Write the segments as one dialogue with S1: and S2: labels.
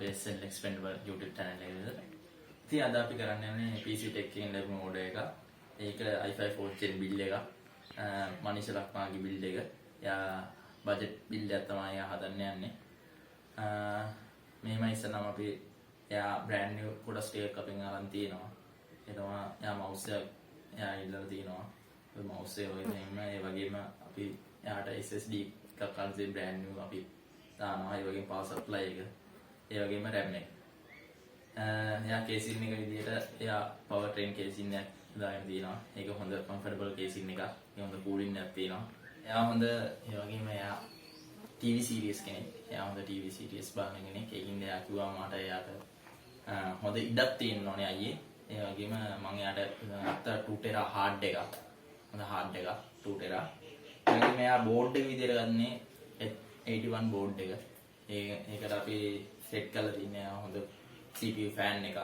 S1: අපේ SL Expendable YouTube channel එක විතර. ඉතින් අද අපි කරන්න යන්නේ PC Tech එකෙන් ලැබුණු order එක. ඒක i5 4th gen build එක. මනිෂ ලක්මාගේ build එක. එයා budget build එකක් තමයි එයා හදන්න යන්නේ. මේම ඉස්සනම අපි එයා brand new කොටස් ටිකක් අපෙන් අරන් තියෙනවා. ඒ තමයි එයා mouse එක එයා ඉල්ලලා තියෙනවා. ඒ mouse එක වගේම ඒ වගේම අපි එයාට SSD එකක් අරන් brand new අපි දානවා. ඒ වගේම power supply එක. ඒ වගේම RAM එක. එයා casing එක විදිහට එයා power train casing එකක් දාගෙන තියෙනවා. ඒක හොඳ comfortable casing එකක්. ඒ හොඳ cooling එකක් තියෙනවා. එයා හොඳ ඒ වගේම එයා TV series කෙනෙක්. එයා හොඳ TV series බලන කෙනෙක්. ඒකින්ද එයා කිව්වා මට එයාට හොඳ ඉඩක් තියෙන්න ඕනේ අයියේ. ඒ වගේම මම එයාට 2 tera hard එකක්. හොඳ hard එකක් 2 tera. ඒ වගේම එයා board එක විදිහට ගන්නේ 81 board එක. ඒකට අපි set කරලා තින්නේ හොඳ CPU fan එකක්.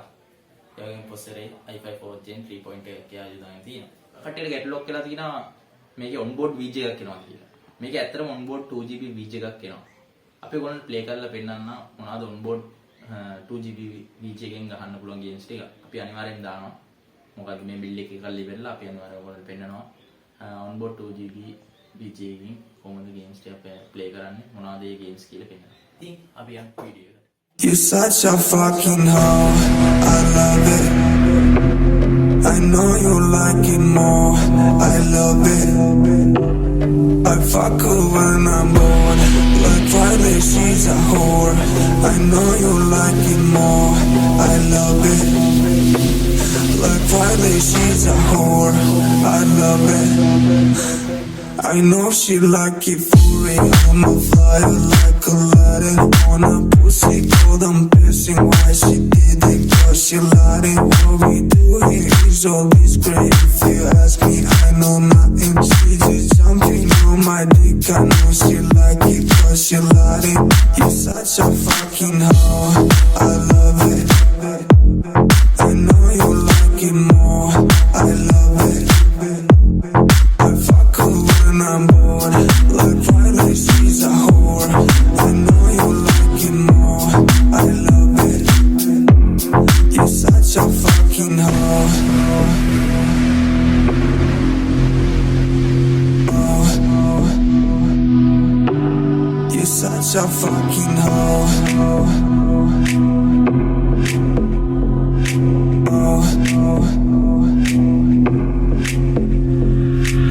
S1: ඒ වගේම processor i5 4th gen 3.1 කියලා යොදාගෙන තියෙනවා. කට්ටියට ගැටලුවක් කියලා තියෙනවා මේකේ onboard VG එකක් එනවා කියලා. මේක ඇත්තටම onboard 2GB VG එකක් එනවා. අපි ඔයගොල්ලන්ට play කරලා පෙන්නන්න මොනවද onboard 2GB VG එකෙන් ගහන්න පුළුවන් games ටික. අපි අනිවාර්යෙන් දානවා. මොකද මේ build එක කරලා ඉවරලා අපි අනිවාර්යෙන් ඔයගොල්ලන්ට පෙන්නනවා. onboard 2GB VG එකකින් කොහොමද games ටික play කරන්නේ මොනවද මේ games කියලා පෙන්නනවා. ඉතින් අපි යන්න වීඩියෝ එකට.
S2: You're such a fucking hoe, I love it. I know you like it more, I love it. I fuck her when I'm bored, like Friday she's a whore. I know you like it more, I love it. Like Friday she's a whore, I love it. I know she like it for real. I'm a flyer like Aladdin on a pussy cold. I'm pissing why she did it, cause she lied. What we do here is always great. If you ask me, I know nothing. She just jumping on my dick. I know she like it, cause she lied. You're such a fucking hoe, I love it. I know you like it more, I love it. I fuck her when I'm bored, like Friday she's a whore. I know you like it more, I love it. You're such a fucking hoe. You're such a fucking hoe.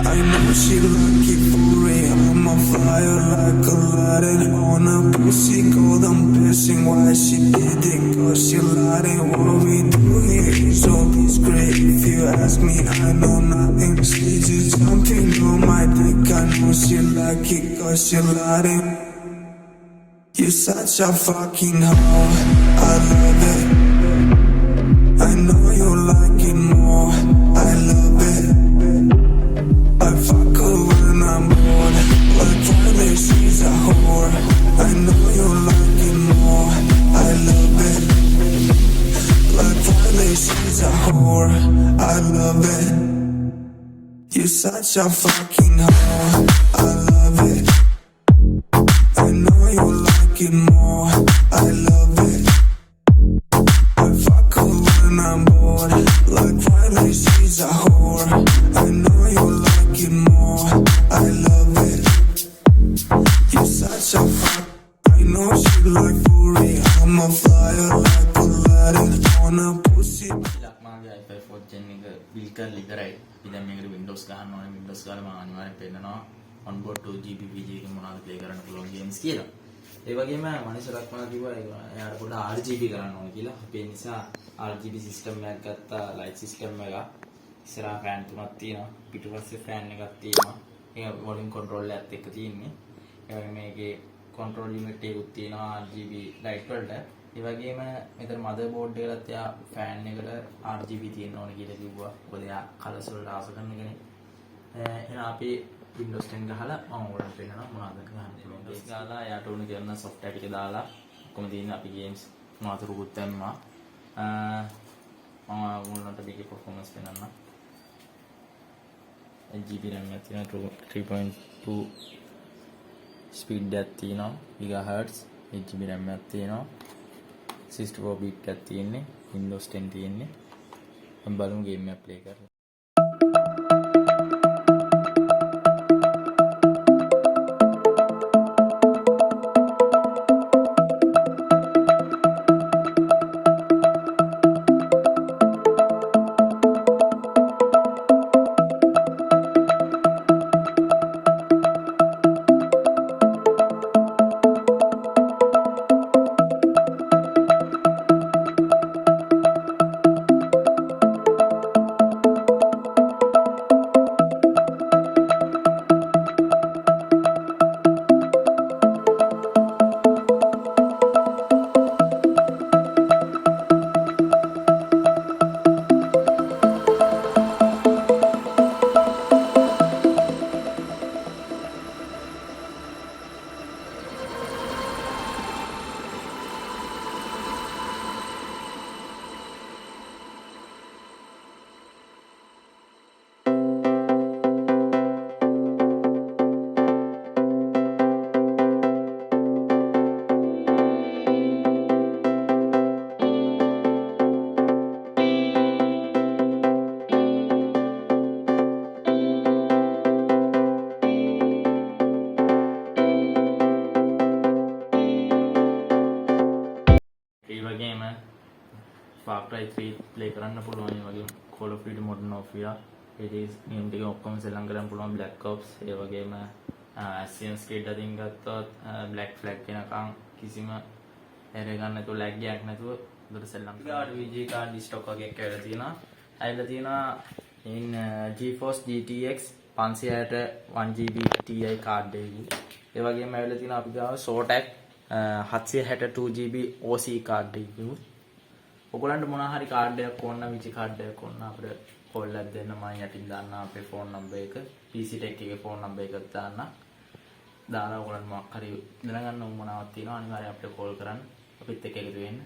S2: I know she like it for real. I'm a flyer like Aladdin on a pussy cold. I'm pissing why she did it, cause she lied. What we do here is always great. If you ask me, I know nothing. She just jumping on my dick. I know she like it, cause she lied. You're such a fucking hoe, I love it. I know you like it more, I love it. I fuck her when I'm bored, like Friday she's a whore. I know you like it more, I love it. Like Friday she's a whore, I love it. You're such a fucking hoe, I love it. I know you like it more, I love it. I fuck her when I'm bored, like Friday she's a whore. I know you like it more, I love it. You're such a fuck. I know she like for real. I'm a flyer like Aladdin on a pussy.
S1: ලක්මාගේ i5 4th gen එක build කරලා ඉවරයි. අපි දැන් මේකට Windows ගහන්න ඕනේ. Windows ගාලා මම අනිවාර්යෙන් පෙන්නනවා onboard 2GB VG එකකින් මොනවද play කරන්න පුළුවන් games කියලා. ඒ වගේම මනිෂ ලක්මා කිව්වා එයාට පොඩ්ඩක් RGB කරන්න ඕනේ කියලා. අපි ඒ නිසා RGB system එකක් ගත්තා, light system එකක්. ඉස්සරහා fan තුනක් තියෙනවා. පිටුපස්සේ fan එකක් තියෙනවා. ඒක volume control එකත් එක්ක තියෙන්නේ. ඒ වගේම මේකේ control unit එකකුත් තියෙනවා RGB light වලට. ඒ වගේම මෙතන motherboard එකලත් එයා fan එකට RGB තියෙන්න ඕනේ කියලා කිව්වා. මොකද එයා colors වලට ආස කරන කෙනෙක්. එහෙනම් අපි Windows 10 ගහලා මම ඔයාලට පෙන්නනවා මොනවද ගන්න පුළුවන්. Windows ගාලා එයාට ඕන කරන software ටික දාලා ඔක්කොම තියෙන අපි games මාතෘකුත් දැම්මා. මම ඔයාලට මේකේ performance පෙන්නන්න. 8GB RAM එකක් තියෙනවා 3.2 speed එකක් තියෙනවා GHz 8GB RAM එකක් තියෙනවා 64 bit එකක් තියෙන්නේ Windows 10 තියෙන්නේ බලමු ගේම් එක ප්ලේ කරලා Far Cry 3 play කරන්න පුළුවන් ඒ වගේම Call of Duty Modern Warfare නියම ටික ඔක්කොම සෙල්ලම් කරන්න පුළුවන් Black Ops ඒ වගේම Assassin's Creed අතින් ගත්තොත් Black Flag වෙනකන් කිසිම error ගන්න නැතුව lag එකක් නැතුව උඩට සෙල්ලම් කරන්න VG card stock වගේ එකක් ඇවිල්ලා තියෙනවා ඇවිල්ලා තියෙනවා in GeForce GTX 560 1GB Ti card එකක් ඒ වගේම ඇවිල්ලා තියෙනවා අපි ගාව Zotac 762GB OC card එකක් ඔයගොල්ලන්ට මොනවා හරි කාඩ් එකක් ඕන නම් විචි කාඩ් එකක් ඕන අපිට කෝල් එකක් දෙන්න මම යටින් දාන්න අපේ ෆෝන් නම්බර් එක PC Tech එකේ ෆෝන් නම්බර් එකක් දාන්න දාලා ඔයගොල්ලන්ට මොකක් හරි දැනගන්න ඕන මොනවක් තියෙනවා අනිවාර්යයෙන් අපිට කෝල් කරන්න අපිත් එක්ක එකතු වෙන්න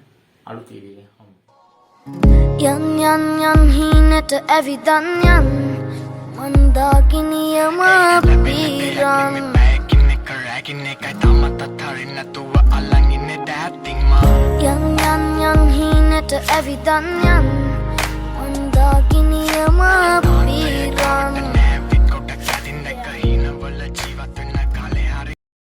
S1: අලුත් වීඩියෝ එක හමු
S3: යන් හීනට ඇවිදන් යන් මන්දාකිනියම පීරන් යන් හීනට ඇවිදන් යන් මන්දාකිනියම පීරන්